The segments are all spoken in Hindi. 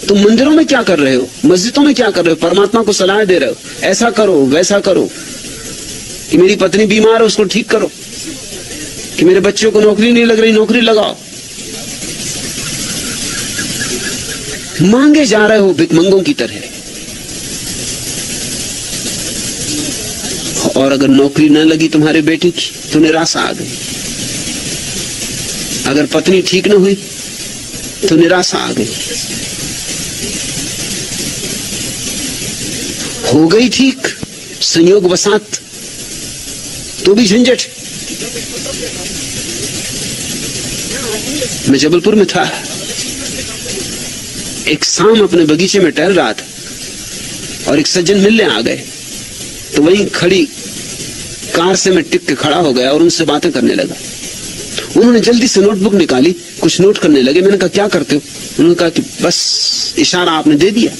तुम मंदिरों में क्या कर रहे हो, मस्जिदों में क्या कर रहे हो, परमात्मा को सलाह दे रहे हो, ऐसा करो वैसा करो, कि मेरी पत्नी बीमार है उसको ठीक करो, कि मेरे बच्चों को नौकरी नहीं लग रही नौकरी लगाओ। मांगे जा रहे हो भिखमंगों की तरह। और अगर नौकरी न लगी तुम्हारे बेटे की तो निराशा आ गई, अगर पत्नी ठीक न हुई तो निराशा आ गई, हो गई ठीक संयोग वसात तो भी झंझट। मैं जबलपुर में था, एक शाम अपने बगीचे में टहल रहा था और एक सज्जन मिलने आ गए, तो वहीं खड़ी कार से मैं टिक के खड़ा हो गया और उनसे बातें करने लगा। उन्होंने जल्दी से नोटबुक निकाली, कुछ नोट करने लगे। मैंने कहा क्या करते हो? उन्होंने कहा कि बस इशारा आपने दे दिया।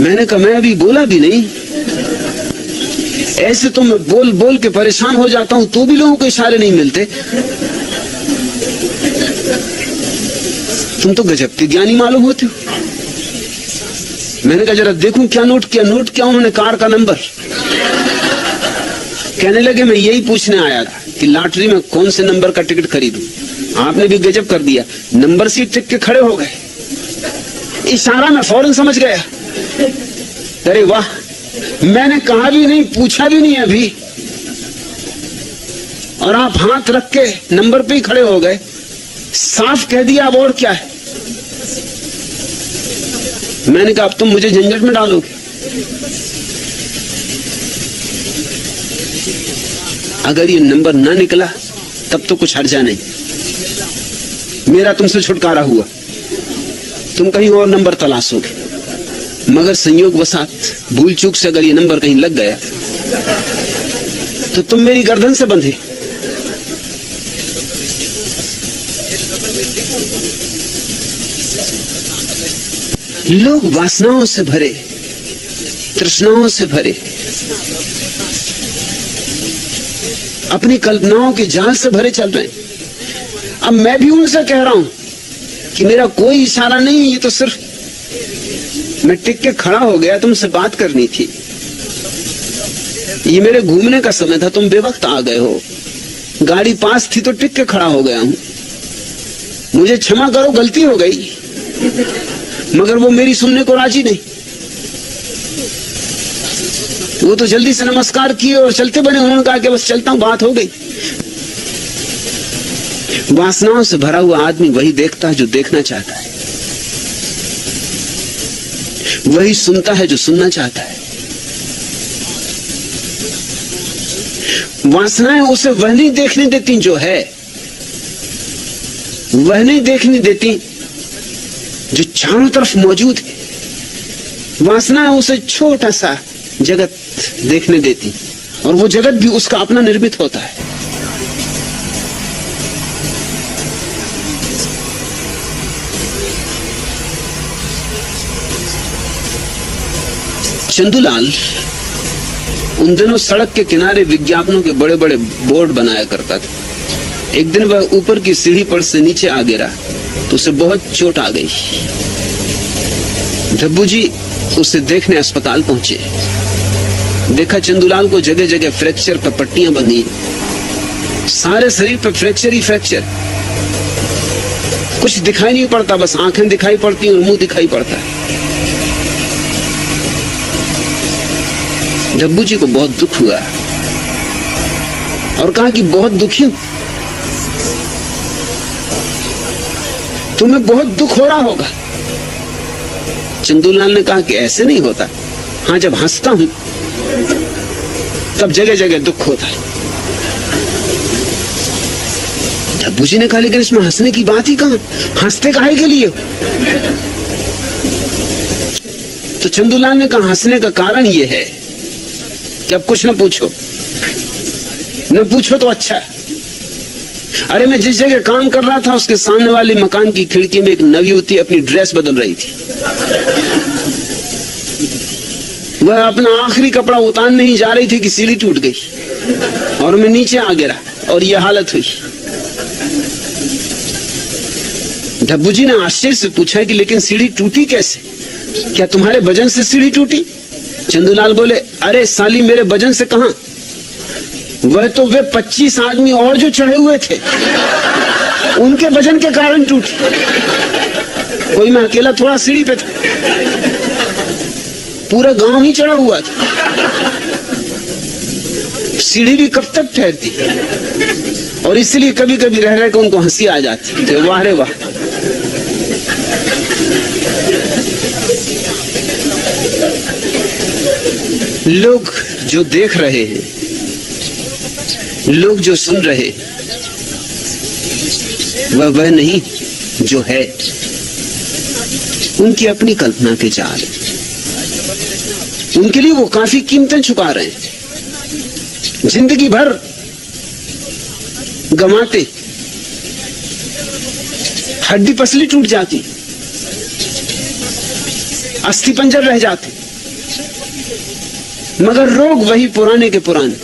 मैंने कहा मैं अभी बोला भी नहीं, ऐसे तो मैं बोल बोल के परेशान हो जाता हूं, तो भी लोगों को इशारे नहीं मिलते। तुम तो गजब के ज्ञानी मालूम होते हो। मैंने कहा जरा देखूं क्या नोट किया। नोट किया उन्होंने कार का नंबर। कहने लगे मैं यही पूछने आया था कि लॉटरी में कौन से नंबर का टिकट खरीदूं। आपने भी गजब कर दिया, नंबर सीट टिक के खड़े हो गए। इशारा मैं फौरन समझ गया। अरे वाह, मैंने कहा भी नहीं, पूछा भी नहीं अभी, और आप हाथ रख के नंबर पे ही खड़े हो गए। साफ कह दिया, अब और क्या है। मैंने कहा अब तुम मुझे झंझट में डालोगे। अगर ये नंबर ना निकला तब तो कुछ हर्जा नहीं, मेरा तुमसे छुटकारा हुआ, तुम कहीं और नंबर तलाशोगे। मगर संयोग वसात भूल चूक से अगर ये नंबर कहीं लग गया तो तुम मेरी गर्दन से बंधे। लोग वासनाओं से भरे, तृष्णाओं से भरे, अपनी कल्पनाओं के जाल से भरे चल रहे हैं। अब मैं भी उनसे कह रहा हूं कि मेरा कोई इशारा नहीं, ये तो सिर्फ मैं टिक के खड़ा हो गया, तुमसे बात करनी थी, ये मेरे घूमने का समय था, तुम बेवक्त आ गए हो। गाड़ी पास थी तो टिक के खड़ा हो गया हूं, मुझे क्षमा करो, गलती हो गई। मगर वो मेरी सुनने को राजी नहीं। वो तो जल्दी से नमस्कार किए और चलते बने। उन्होंने कहा कि बस चलता हूं, बात हो गई। वासनाओं से भरा हुआ आदमी वही देखता है जो देखना चाहता है, वही सुनता है जो सुनना चाहता है। वासनाएं उसे वह नहीं देखने देती जो है, वह नहीं देखने देती जो चारों तरफ मौजूद है। वासनाएं उसे छोटा सा जगत देखने देती, और वो जगत भी उसका अपना निर्मित होता है। चंदूलाल उन दिनों सड़क के किनारे विज्ञापनों के बड़े बड़े बोर्ड बनाया करता था। एक दिन वह ऊपर की सीढ़ी पर से नीचे आ गिरा तो उसे बहुत चोट आ गई। धब्बू जी उसे देखने अस्पताल पहुंचे। देखा चंदूलाल को जगह जगह फ्रैक्चर पर पट्टियां बंधी, सारे शरीर पर फ्रैक्चर ही फ्रैक्चर, कुछ दिखाई नहीं पड़ता, बस आंखें दिखाई पड़ती और मुंह दिखाई पड़ता है। धब्बू जी को बहुत दुख हुआ और कहा कि बहुत दुखी हूं, तुम्हें बहुत दुख हो रहा होगा। चंदूलाल ने कहा कि ऐसे नहीं होता, हाँ जब हंसता हूं तब जगह जगह दुख होता है। धब्बू जी ने कहा लेकिन इसमें हंसने की बात ही कहां, हंसते काहे के लिए? तो चंदूलाल ने कहा हंसने का कारण यह है कि अब कुछ न पूछो, न पूछो तो अच्छा। अरे मैं जिस जगह काम कर रहा था उसके सामने वाले मकान की खिड़की में एक नवयुवती अपनी ड्रेस बदल रही थी। वह अपना आखिरी कपड़ा उतारने ही जा रही थी कि सीढ़ी टूट गई और मैं नीचे आ गिरा और यह हालत हुई। डब्बू जी ने आश्चर्य से पूछा कि लेकिन सीढ़ी टूटी कैसे? क्या तुम्हारे वजन से सीढ़ी टूटी? चंदूलाल बोले, अरे साली, मेरे वजन से कहां, वह तो वे 25 आदमी और जो चढ़े हुए थे उनके वजन के कारण टूटी। कोई मैं अकेला थोड़ा सीढ़ी पे था, पूरा गांव ही चढ़ा हुआ था। सीढ़ी भी कब तक ठहरती, और इसलिए कभी कभी रह रहे को उनको हंसी आ जाती। तो वाह रे वाह। लोग जो देख रहे हैं, लोग जो सुन रहे, वह नहीं जो है। उनकी अपनी कल्पना के जाल, उनके लिए वो काफी कीमतें छुपा रहे हैं। जिंदगी भर गमाते, हड्डी पसली टूट जाती, अस्थि पंजर रह जाते, मगर रोग वही पुराने के पुराने।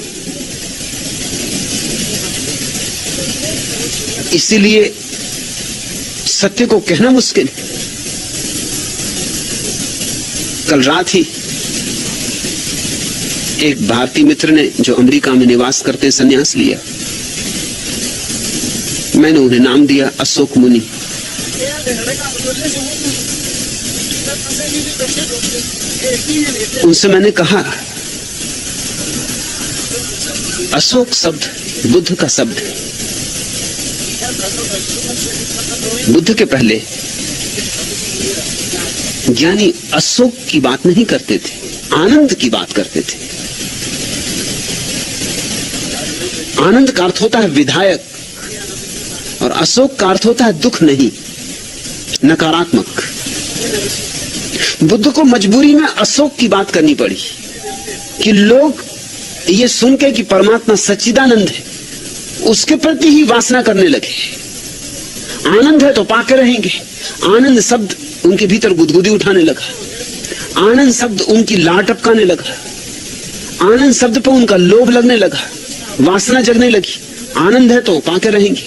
इसीलिए सत्य को कहना मुश्किल। कल रात ही एक भारतीय मित्र ने, जो अमेरिका में निवास करते, संन्यास लिया। मैंने उन्हें नाम दिया अशोक मुनि। उनसे मैंने कहा, अशोक शब्द बुद्ध का शब्द है। बुद्ध के पहले ज्ञानी अशोक की बात नहीं करते थे, आनंद की बात करते थे। आनंद का अर्थ होता है विधायक, और अशोक का अर्थ होता है दुख नहीं, नकारात्मक। बुद्ध को मजबूरी में अशोक की बात करनी पड़ी कि लोग ये सुन के कि परमात्मा सच्चिदानंद है, उसके प्रति ही वासना करने लगे। आनंद है तो पाके रहेंगे। आनंद शब्द उनके भीतर गुदगुदी उठाने लगा। आनंद शब्द उनकी लाट टपकाने लगा। आनंद शब्द पर उनका लोभ लगने लगा, वासना जगने लगी। आनंद है तो पाके रहेंगे।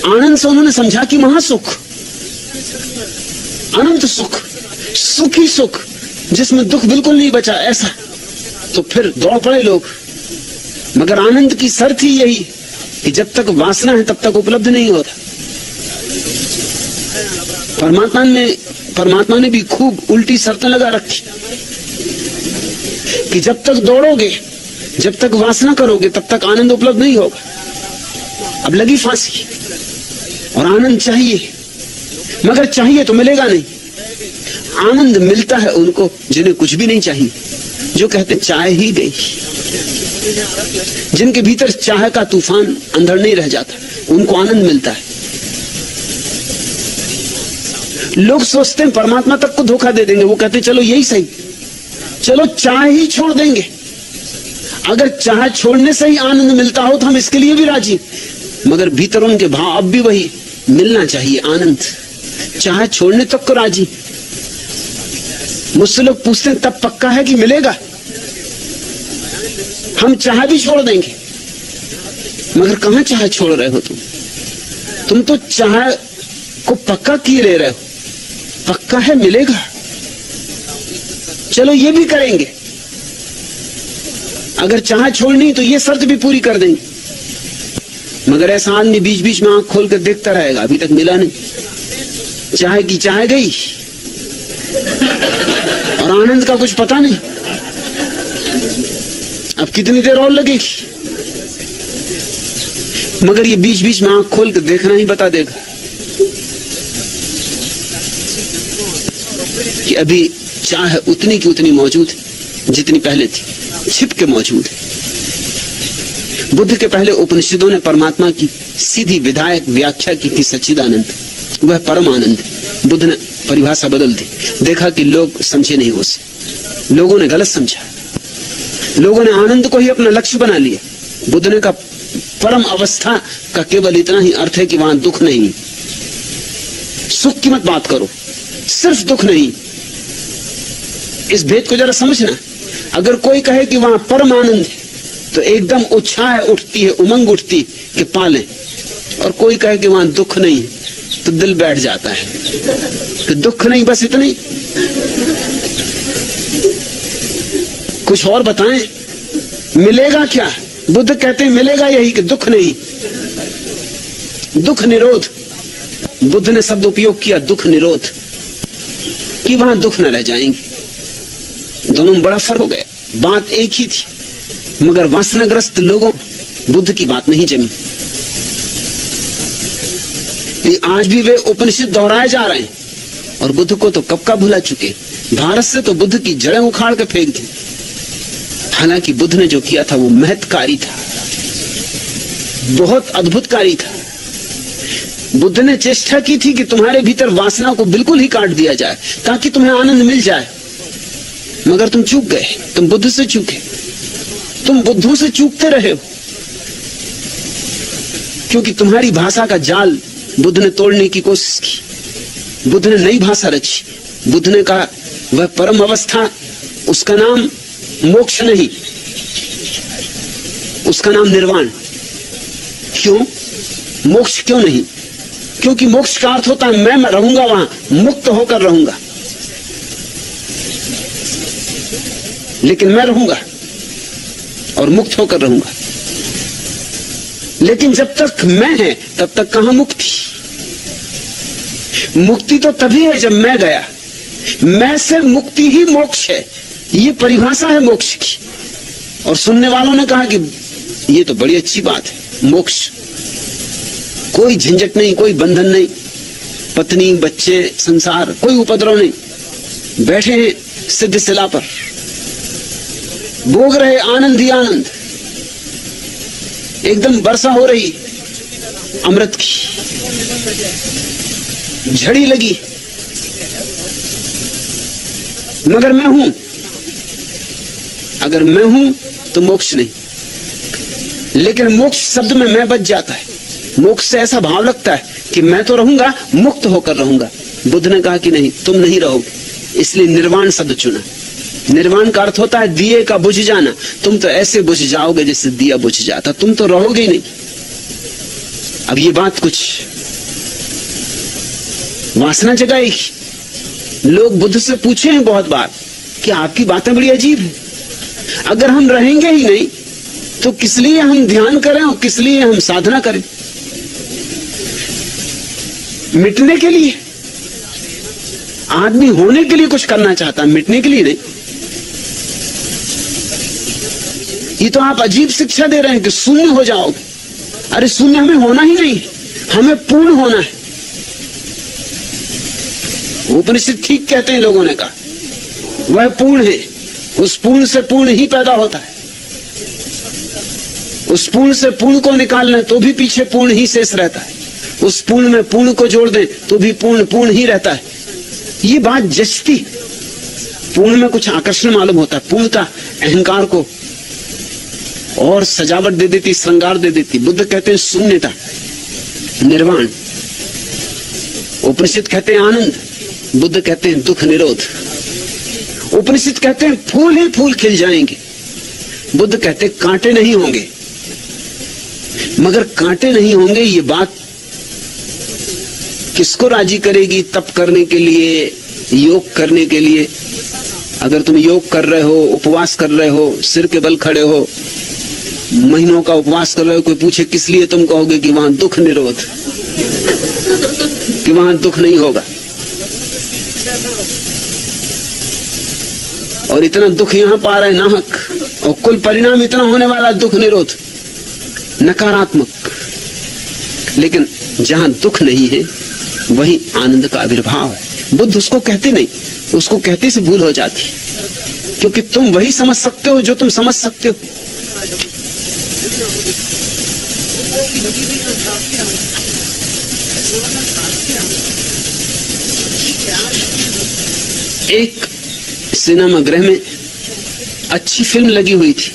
आनंद से उन्होंने समझा कि महासुख, अनंत सुख, सुख ही सुख, जिसमें दुख बिल्कुल नहीं बचा, ऐसा। तो फिर दौड़ पड़े लोग। मगर आनंद की शर्त ही यही कि जब तक वासना है तब तक उपलब्ध नहीं होता। परमात्मा ने भी खूब उल्टी शर्तें लगा रखी कि जब तक दौड़ोगे, जब तक वासना करोगे, तब तक आनंद उपलब्ध नहीं होगा। अब लगी फांसी। और आनंद चाहिए, मगर चाहिए तो मिलेगा नहीं। आनंद मिलता है उनको जिन्हें कुछ भी नहीं चाहिए, जो कहते चाय ही गई। जिनके भीतर चाह का तूफान अंधड़ नहीं रह जाता, उनको आनंद मिलता है। लोग सोचते हैं परमात्मा तक को धोखा दे देंगे। वो कहते चलो यही सही, चलो चाह ही छोड़ देंगे। अगर चाह छोड़ने से ही आनंद मिलता हो तो हम इसके लिए भी राजी। मगर भीतर उनके भाव अब भी वही, मिलना चाहिए आनंद। चाह छोड़ने तक को राजी। मुझसे लोग पूछते हैं तब पक्का है कि मिलेगा? हम चाह भी छोड़ देंगे। मगर कहां चाह छोड़ रहे हो तुम तो चाह को पक्का किए ले रहे हो। पक्का है मिलेगा, चलो ये भी करेंगे। अगर चाह छोड़नी तो ये शर्त भी पूरी कर देंगे। मगर ऐसा आदमी बीच बीच में आंख खोल कर देखता रहेगा, अभी तक मिला नहीं। चाह की चाह गई और आनंद का कुछ पता नहीं। अब कितनी देर और लगेगी? मगर ये बीच बीच में आंख खोल कर देखना ही बता देगा कि अभी चाह उतनी की उतनी मौजूद है जितनी पहले थी, छिप के मौजूद है। बुद्ध के पहले उपनिषदों ने परमात्मा की सीधी विधायक व्याख्या की थी, सच्चिदानंद, वह परम आनंद। बुद्ध ने परिभाषा बदल दी। देखा कि लोग समझे नहीं उसे, लोगों ने गलत समझा। लोगों ने आनंद को ही अपना लक्ष्य बना लिया। बुद्ध ने कहा परम अवस्था का केवल इतना ही अर्थ है कि वहां दुख नहीं। सुख की मत बात करो, सिर्फ दुख नहीं। इस भेद को जरा समझना। अगर कोई कहे कि वहां परम आनंद है तो एकदम उत्साह उठती है, उमंग उठती कि पालें। और कोई कहे कि वहां दुख नहीं है तो दिल बैठ जाता है कि दुख नहीं, बस इतना ही। कुछ और बताएं, मिलेगा क्या? बुद्ध कहते हैं मिलेगा यही कि दुख नहीं, दुख निरोध। बुद्ध ने शब्द उपयोग किया दुख निरोध, कि वहां दुख न रह जाएंगे। दोनों में बड़ा फर्क हो गया। बात एक ही थी, मगर वासनाग्रस्त लोगों बुद्ध की बात नहीं जमी। आज भी वे उपनिषद दोहराए जा रहे हैं और बुद्ध को तो कब का भुला चुके। भारत से तो बुद्ध की जड़ें उखाड़ के फेंक दी। हालांकि बुद्ध ने जो किया था वो महत्कारी था, बहुत अद्भुतकारी था। बुद्ध ने चेष्टा की थी कि तुम्हारे भीतर वासना को बिल्कुल ही काट दिया जाए ताकि तुम्हें आनंद मिल जाए, मगर तुम चूक गए। तुम बुद्ध से चूके, तुम बुद्धों से चूकते रहे हो, क्योंकि तुम्हारी भाषा का जाल बुद्ध ने तोड़ने की कोशिश की। बुद्ध ने नई भाषा रची। बुद्ध ने कहा वह परम अवस्था, उसका नाम मोक्ष नहीं, उसका नाम निर्वाण। क्यों मोक्ष क्यों नहीं? क्योंकि मोक्ष का अर्थ होता है मैं रहूंगा वहां, मुक्त होकर रहूंगा। लेकिन मैं रहूंगा और मुक्त होकर रहूंगा। लेकिन जब तक मैं है तब तक कहां मुक्ति? मुक्ति तो तभी है जब मैं गया। मैं से मुक्ति ही मोक्ष है, ये परिभाषा है मोक्ष की। और सुनने वालों ने कहा कि ये तो बड़ी अच्छी बात है, मोक्ष, कोई झंझट नहीं, कोई बंधन नहीं, पत्नी बच्चे संसार, कोई उपद्रव नहीं, बैठे हैं सिद्ध शिला पर, भोग रहे आनंद ही आनंद, एकदम वर्षा हो रही अमृत की, झड़ी लगी, मगर मैं हूं। अगर मैं हूं तो मोक्ष नहीं, लेकिन मोक्ष शब्द में मैं बच जाता है। मोक्ष से ऐसा भाव लगता है कि मैं तो रहूंगा, मुक्त होकर रहूंगा। बुद्ध ने कहा कि नहीं, तुम नहीं रहोगे, इसलिए निर्वाण शब्द चुना। निर्वाण का अर्थ होता है दिए का बुझ जाना। तुम तो ऐसे बुझ जाओगे जैसे दिया बुझ जाता, तुम तो रहोगे ही नहीं। अब ये बात कुछ वासना जगाएगी। लोग बुद्ध से पूछे हैं बहुत बार कि आपकी बातें बड़ी अजीब है, अगर हम रहेंगे ही नहीं तो किस लिए हम ध्यान करें और किस लिए हम साधना करें? मिटने के लिए। आदमी होने के लिए कुछ करना चाहता है, मिटने के लिए नहीं। ये तो आप अजीब शिक्षा दे रहे हैं कि शून्य हो जाओगे। अरे शून्य हमें होना ही नहीं, हमें पूर्ण होना है। उपनिषद ठीक कहते हैं, लोगों ने कहा वह पूर्ण है, उस पूर्ण से पूर्ण ही पैदा होता है। उस पूर्ण से पूर्ण को निकाल लें तो भी पीछे पूर्ण ही शेष रहता है। उस पूर्ण में पूर्ण को जोड़ दें तो भी पूर्ण पूर्ण ही रहता है। ये बात जचती। पूर्ण में कुछ आकर्षण मालूम होता है, पूर्णता अहंकार को और सजावट दे देती, श्रृंगार दे देती। बुद्ध कहते हैं शून्यता, निर्वाण। उपनिषद कहते हैं आनंद, बुद्ध कहते हैं दुख निरोध। उपनिषद कहते हैं फूल ही फूल खिल जाएंगे, बुद्ध कहते हैं कांटे नहीं होंगे। मगर कांटे नहीं होंगे ये बात किसको राजी करेगी तप करने के लिए, योग करने के लिए? अगर तुम योग कर रहे हो, उपवास कर रहे हो, सिर के बल खड़े हो, महीनों का उपवास कर रहे हो, कोई पूछे किस लिए, तुम कहोगे कि वहां दुख निरोध, कि वहां दुख नहीं होगा। और इतना दुख यहां पा रहे नाहक, और कुल परिणाम इतना होने वाला दुख निरोध, नकारात्मक। लेकिन जहां दुख नहीं है वही आनंद का आविर्भाव है। बुद्ध उसको कहते नहीं, उसको कहते से भूल हो जाती, क्योंकि तुम वही समझ सकते हो जो तुम समझ सकते हो। एक सिनेमा गृह में अच्छी फिल्म लगी हुई थी।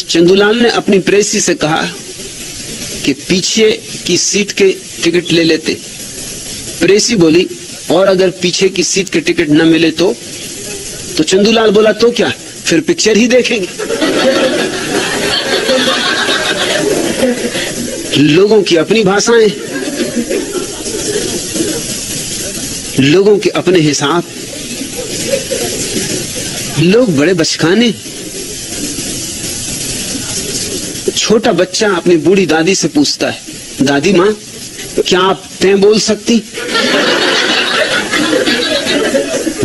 चंदूलाल ने अपनी प्रेसी से कहा कि पीछे की सीट के टिकट ले लेते। प्रेसी बोली और अगर पीछे की सीट के टिकट न मिले तो चंदूलाल बोला तो क्या, फिर पिक्चर ही देखेंगे। लोगों की अपनी भाषाएं, लोगों के अपने हिसाब। लोग बड़े बचकाने। छोटा बच्चा अपनी बूढ़ी दादी से पूछता है, दादी माँ क्या आप तैं बोल सकती?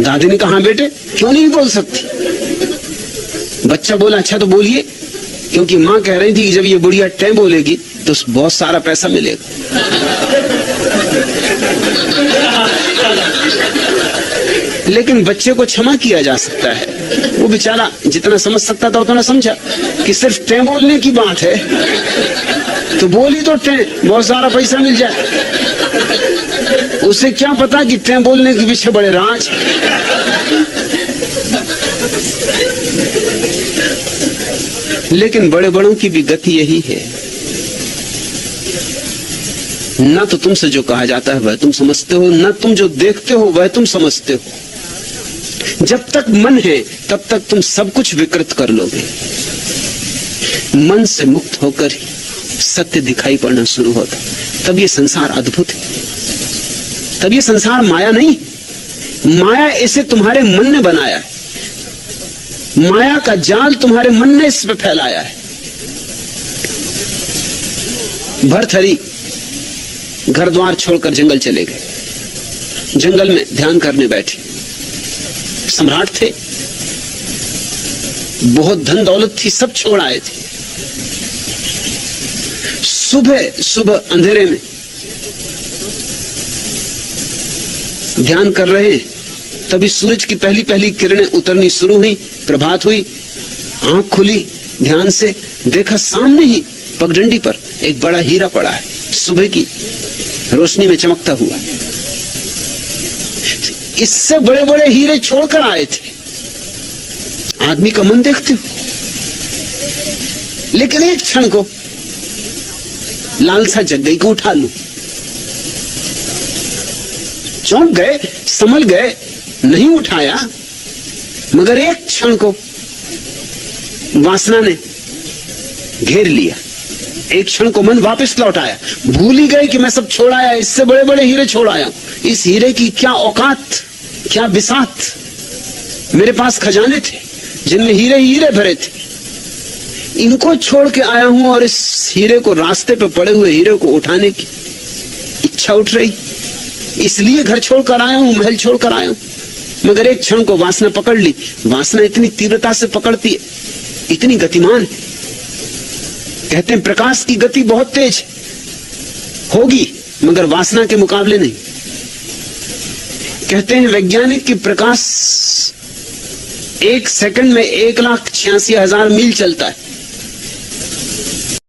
दादी ने कहा, बेटे क्यों नहीं बोल सकती? बच्चा बोला, अच्छा तो बोलिए, क्योंकि माँ कह रही थी कि जब ये बुढ़िया टैं बोलेगी तो बहुत सारा पैसा मिलेगा। लेकिन बच्चे को क्षमा किया जा सकता है, वो बेचारा जितना समझ सकता था उतना समझा कि सिर्फ टैं बोलने की बात है, तो बोली तो टैं, बहुत सारा पैसा मिल जाए। उसे क्या पता कि टैं बोलने के पीछे बड़े राज। लेकिन बड़े बड़ों की भी गति यही है, न तो तुमसे जो कहा जाता है वह तुम समझते हो, न तुम जो देखते हो वह तुम समझते हो। जब तक मन है तब तक तुम सब कुछ विकृत कर लोगे। मन से मुक्त होकर ही सत्य दिखाई पड़ना शुरू होता, तब ये संसार अद्भुत है। तब ये संसार माया नहीं, माया इसे तुम्हारे मन ने बनाया है। माया का जाल तुम्हारे मन ने इस पे फैलाया है। भर्तहरि घर द्वार छोड़कर जंगल चले गए। जंगल में ध्यान करने बैठे। सम्राट थे, बहुत धन दौलत थी, सब छोड़ आए थे। सुबह सुबह अंधेरे में ध्यान कर रहे, तभी सूरज की पहली पहली किरणें उतरनी शुरू हुई। प्रभात हुई, आंख खुली, ध्यान से देखा, सामने ही पगडंडी पर एक बड़ा हीरा पड़ा है, सुबह की रोशनी में चमकता हुआ। इससे बड़े बड़े हीरे छोड़कर आए थे। आदमी का मन देखते हो, लेकिन एक क्षण को लालसा जग गई कि उठा लूं। चौंक गए, समझ गए, नहीं उठाया, मगर एक क्षण को वासना ने घेर लिया। एक क्षण को मन वापस लौट आया। भूल ही गए कि मैं सब छोड़ आया, इससे बड़े बड़े हीरे छोड़ आया। इस हीरे की क्या औकात, क्या बिसात। मेरे पास खजाने थे जिनमें हीरे हीरे भरे थे, इनको छोड़ के आया हूं और इस हीरे को, रास्ते पे पड़े हुए हीरे को उठाने की इच्छा उठ रही, इसलिए घर छोड़कर आया हूं, महल छोड़कर आया हूं। मगर एक क्षण को वासना पकड़ ली। वासना इतनी तीव्रता से पकड़ती है, इतनी गतिमान है। कहते हैं प्रकाश की गति बहुत तेज होगी, मगर वासना के मुकाबले नहीं। कहते हैं वैज्ञानिक कि प्रकाश 1 सेकंड में 1,86,000 मील चलता है,